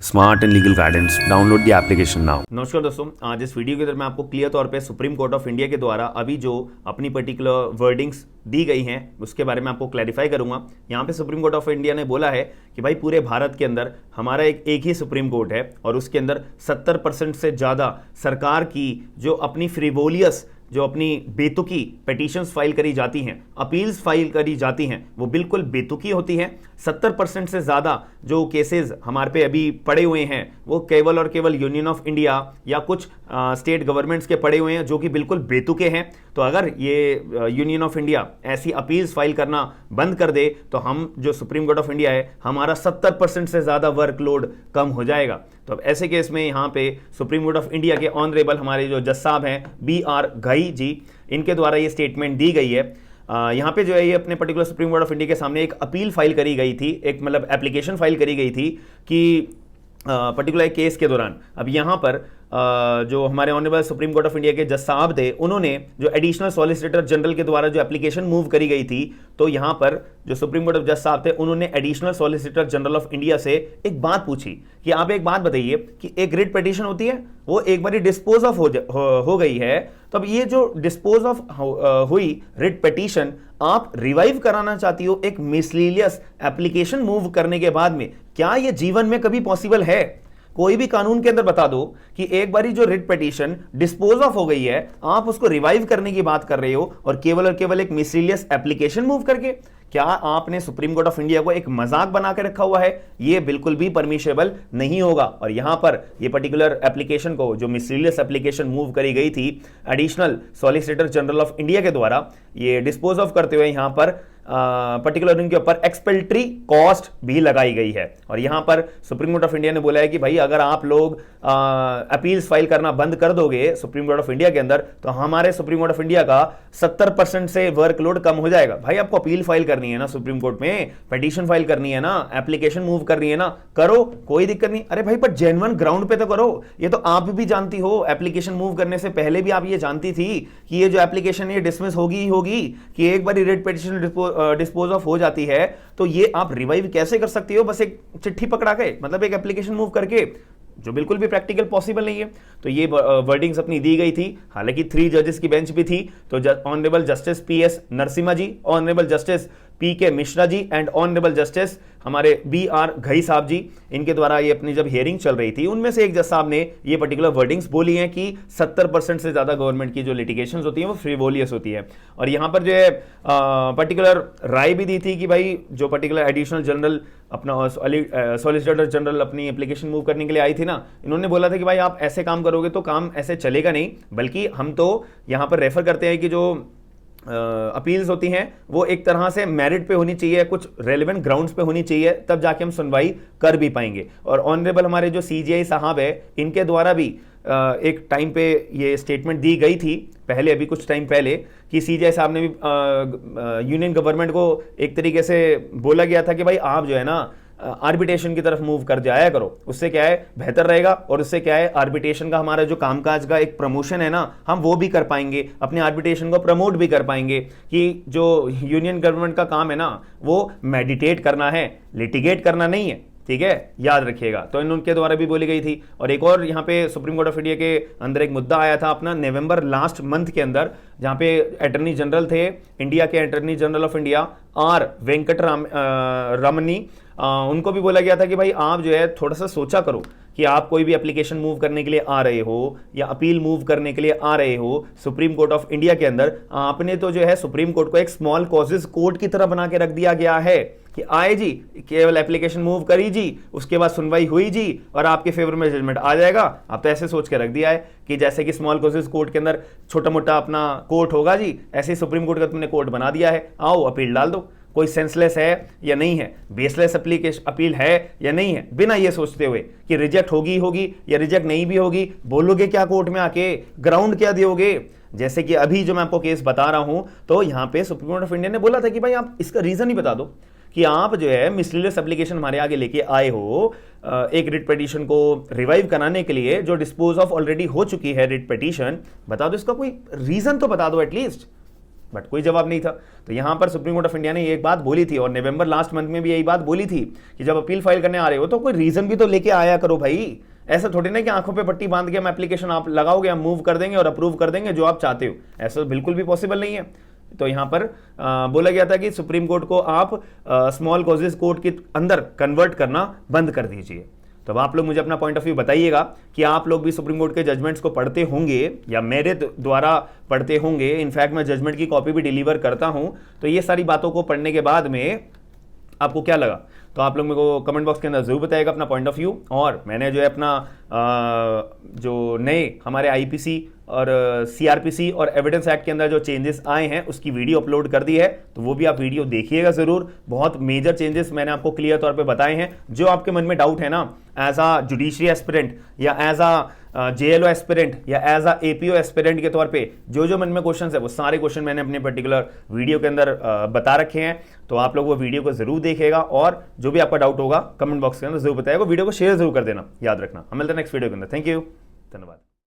Smart and legal guidance download the application now. नमस्कार दोस्तों, आज इस वीडियो के अंदर मैं आपको क्लियर तौर पे सुप्रीम कोर्ट ऑफ इंडिया के द्वारा अभी जो अपनी पर्टिकुलर वर्डिंग्स दी गई हैं उसके बारे में आपको क्लैरिफाई करूंगा। यहाँ पे सुप्रीम कोर्ट ऑफ इंडिया ने बोला है कि भाई पूरे भारत के अंदर हमारा एक ही सुप्रीम कोर्ट है और उसके अंदर 70% से ज़्यादा सरकार की जो अपनी फ्रीवोलियस जो अपनी बेतुकी पिटीशंस फाइल करी जाती हैं, अपील्स फाइल करी जाती हैं, वो बिल्कुल बेतुकी होती हैं। 70% से ज़्यादा जो केसेस हमारे पे अभी पड़े हुए हैं वो केवल और केवल यूनियन ऑफ इंडिया या कुछ स्टेट गवर्नमेंट्स के पड़े हुए हैं जो कि बिल्कुल बेतुके हैं। तो अगर ये यूनियन ऑफ इंडिया ऐसी अपील्स फाइल करना बंद कर दे तो हम जो सुप्रीम कोर्ट ऑफ इंडिया है हमारा 70% से ज़्यादा वर्कलोड कम हो जाएगा। तो अब ऐसे केस में यहाँ पे सुप्रीम कोर्ट ऑफ इंडिया के ऑनरेबल हमारे जो जज साहब हैं BR घई जी, इनके द्वारा ये स्टेटमेंट दी गई है। यहाँ पे जो है ये अपने particular supreme court of India के सामने एक अपील फाइल करी गई थी, एक मतलब एप्लीकेशन फाइल करी गई थी कि पर्टिकुलर केस के दौरान अब यहाँ पर जो हमारे honourable supreme court of India के जज साहब थे उन्होंने जो एडिशनल सॉलिसिटर जनरल के द्वारा जो एप्लीकेशन मूव करी गई थी, तो यहाँ पर जो सुप्रीम कोर्ट ऑफ जज साहब थे उन्होंने additional solicitor general of India से एक बात पूछी कि आप एक बात बताइए कि एक रिट पिटीशन होती है वो एक बार डिस्पोज ऑफ हो गई है, तो अब ये जो डिस्पोज ऑफ हुई रिट पिटीशन आप रिवाइव कराना चाहती हो एक मिसलीनियस एप्लीकेशन मूव करने के बाद में, क्या ये जीवन में कभी पॉसिबल है? कोई भी कानून के अंदर बता दो कि एक बारी जो रिट पिटीशन डिस्पोज ऑफ हो गई है आप उसको रिवाइव करने की बात कर रहे हो और केवल एक मिसलीनियस एप्लीकेशन मूव करके। क्या आपने सुप्रीम कोर्ट ऑफ इंडिया को एक मजाक बना के रखा हुआ है? ये बिल्कुल भी परमिशेबल नहीं होगा। और यहां पर ये पर्टिकुलर एप्लीकेशन को जो मिसलीनियस एप्लीकेशन मूव करी गई थी additional solicitor general of India के द्वारा, ये डिस्पोज ऑफ करते हुए यहां पर पर्टिकुलर उनके ऊपर एक्सपेल्ट्री कॉस्ट भी लगाई गई है। और यहां पर सुप्रीम कोर्ट ऑफ इंडिया ने बोला है कि भाई अगर आप लोग अपील्स फाइल करना बंद कर दोगे सुप्रीम कोर्ट ऑफ इंडिया के अंदर तो हमारे सुप्रीम कोर्ट ऑफ इंडिया का 70% से वर्कलोड कम हो जाएगा। भाई आपको अपील फाइल करनी है ना सुप्रीम कोर्ट में, पिटीशन फाइल करनी है ना, एप्लीकेशन मूव करनी है ना, करो, कोई दिक्कत नहीं। अरे भाई पर जेन्युइन ग्राउंड पे तो करो। ये तो आप भी जानती हो, एप्लीकेशन मूव करने से पहले भी आप ये जानती थी कि ये जो एप्लीकेशन ये डिसमिस होगी ही होगी, कि एक बार रेट पिटीशन डिस्पोज ऑफ हो जाती है तो ये आप रिवाइव कैसे कर सकती हो बस एक चिट्ठी पकड़ा के, मतलब एक एप्लीकेशन मूव करके, जो बिल्कुल भी प्रैक्टिकल पॉसिबल नहीं है। तो ये वर्डिंग्स अपनी दी गई थी। हालांकि 3 जजेस की बेंच भी थी, तो honourable justice PS Narasimha ji, honourable justice PK Mishra ji and honourable justice हमारे BR घई साहब जी, इनके द्वारा ये अपनी जब हियरिंग चल रही थी उनमें से एक जज साहब ने ये पर्टिकुलर वर्डिंग्स बोली हैं कि 70% से ज्यादा गवर्नमेंट की जो लिटिगेशंस होती हैं वो फ्रीवोलियस होती है। और यहाँ पर जो है पर्टिकुलर राय भी दी थी कि भाई जो पर्टिकुलर एडिशनल जनरल अपना सॉलिसिटर जनरल अपनी एप्लीकेशन मूव करने के लिए आई थी ना, इन्होंने बोला था कि भाई आप ऐसे काम करोगे तो काम ऐसे चलेगा नहीं, बल्कि हम तो यहाँ पर रेफर करते हैं कि जो अपील्स होती हैं वो एक तरह से मेरिट पे होनी चाहिए, कुछ रेलेवेंट ग्राउंड्स पे होनी चाहिए, तब जाके हम सुनवाई कर भी पाएंगे। और ऑनरेबल हमारे जो CJI साहब है इनके द्वारा भी एक टाइम पे ये स्टेटमेंट दी गई थी पहले, अभी कुछ टाइम पहले, कि CJI साहब ने भी यूनियन गवर्नमेंट को एक तरीके से बोला गया था कि भाई आप जो है ना आर्बिट्रेशन की तरफ मूव कर जाया करो, उससे क्या है बेहतर रहेगा और उससे क्या है आर्बिट्रेशन का हमारा जो कामकाज का एक प्रमोशन है ना हम वो भी कर पाएंगे, अपने आर्बिट्रेशन को प्रमोट भी कर पाएंगे। कि जो यूनियन गवर्नमेंट का काम है ना वो मेडिटेट करना है, लिटिगेट करना नहीं है, ठीक है, याद रखिएगा। तो उनके द्वारा भी बोली गई थी। और एक और यहाँ पे सुप्रीम कोर्ट ऑफ इंडिया के अंदर एक मुद्दा आया था अपना नवंबर लास्ट मंथ के अंदर, जहाँ पे अटॉर्नी जनरल थे इंडिया के, attorney general of India R Venkat Ramani, उनको भी बोला गया था कि भाई आप जो है थोड़ा सा सोचा करो कि आप कोई भी एप्लीकेशन मूव करने के लिए आ रहे हो या अपील मूव करने के लिए आ रहे हो सुप्रीम कोर्ट ऑफ इंडिया के अंदर, आपने तो जो है सुप्रीम कोर्ट को एक स्मॉल कॉजेज कोर्ट की तरह बना के रख दिया गया है कि आए जी, केवल एप्लीकेशन मूव करी जी, उसके बाद सुनवाई हुई जी और आपके फेवर में जजमेंट आ जाएगा। आप तो ऐसे सोच के रख दिया है कि जैसे कि स्मॉल कॉजेज कोर्ट के अंदर छोटा मोटा अपना कोर्ट होगा जी, ऐसे ही सुप्रीम कोर्ट का तुमने कोर्ट बना दिया है, आओ अपील डाल दो। कोई सेंसलेस है या नहीं है, बेसलेस अपील है या नहीं है, बिना ये सोचते हुए कि रिजेक्ट होगी या रिजेक्ट नहीं भी होगी, बोलोगे क्या कोर्ट में आके, ग्राउंड क्या दोगे? जैसे कि अभी जो मैं आपको केस बता रहा हूं, तो यहां पे सुप्रीम कोर्ट ऑफ इंडिया ने बोला था कि भाई आप इसका रीजन ही बता दो कि आप जो है मिसलीनियस एप्लीकेशन हमारे आगे लेके आए हो एक रिट पिटीशन को रिवाइव कराने के लिए जो डिस्पोज ऑफ ऑलरेडी हो चुकी है रिट पिटीशन, बता दो इसका कोई रीजन तो बता दो एटलीस्ट। बट कोई जवाब नहीं था। तो यहाँ पर सुप्रीम कोर्ट ऑफ इंडिया ने एक बात बोली थी, और नवंबर लास्ट मंथ में भी यही बात बोली थी कि जब अपील फाइल करने आ रहे हो तो कोई रीजन भी तो लेके आया करो भाई। ऐसा थोड़ी ना कि आंखों पे पट्टी बांध के हम एप्लीकेशन आप लगाओगे, हम मूव कर देंगे और अप्रूव कर देंगे जो आप चाहते हो, ऐसा बिल्कुल भी पॉसिबल नहीं है। तो यहाँ पर बोला गया था कि सुप्रीम कोर्ट को आप स्मॉल कॉजेज कोर्ट के अंदर कन्वर्ट करना बंद कर दीजिए। तो अब आप लोग मुझे अपना पॉइंट ऑफ व्यू बताइएगा कि आप लोग भी सुप्रीम कोर्ट के जजमेंट्स को पढ़ते होंगे या मेरे द्वारा पढ़ते होंगे। इनफैक्ट मैं जजमेंट की कॉपी भी डिलीवर करता हूं। तो ये सारी बातों को पढ़ने के बाद में आपको क्या लगा, तो आप लोग मेरे को कमेंट बॉक्स के अंदर जरूर बताइएगा अपना पॉइंट ऑफ व्यू। और मैंने जो है अपना जो नए हमारे आईपीसी और सीआरपीसी और एविडेंस एक्ट के अंदर जो चेंजेस आए हैं उसकी वीडियो अपलोड कर दी है, तो वो भी आप वीडियो देखिएगा जरूर। बहुत मेजर चेंजेस मैंने आपको क्लियर तौर पे बताए हैं। जो आपके मन में डाउट है ना, एज अ जुडिशरी एस्पिरेंट या एज अ जेएलओ एस्पिरेंट या एज अ एपीओ एस्पिरेंट के तौर पे जो मन में क्वेश्चन है वो सारे क्वेश्चन मैंने अपने पर्टिकुलर वीडियो के अंदर बता रखे हैं। तो आप लोग वो वीडियो को जरूर देखिएगा और जो भी आपका डाउट होगा कमेंट बॉक्स के अंदर जरूर बताइएगा। वीडियो को शेयर जरूर कर देना, याद रखना। हम मिलते हैं नेक्स्ट वीडियो के अंदर। थैंक यू, धन्यवाद।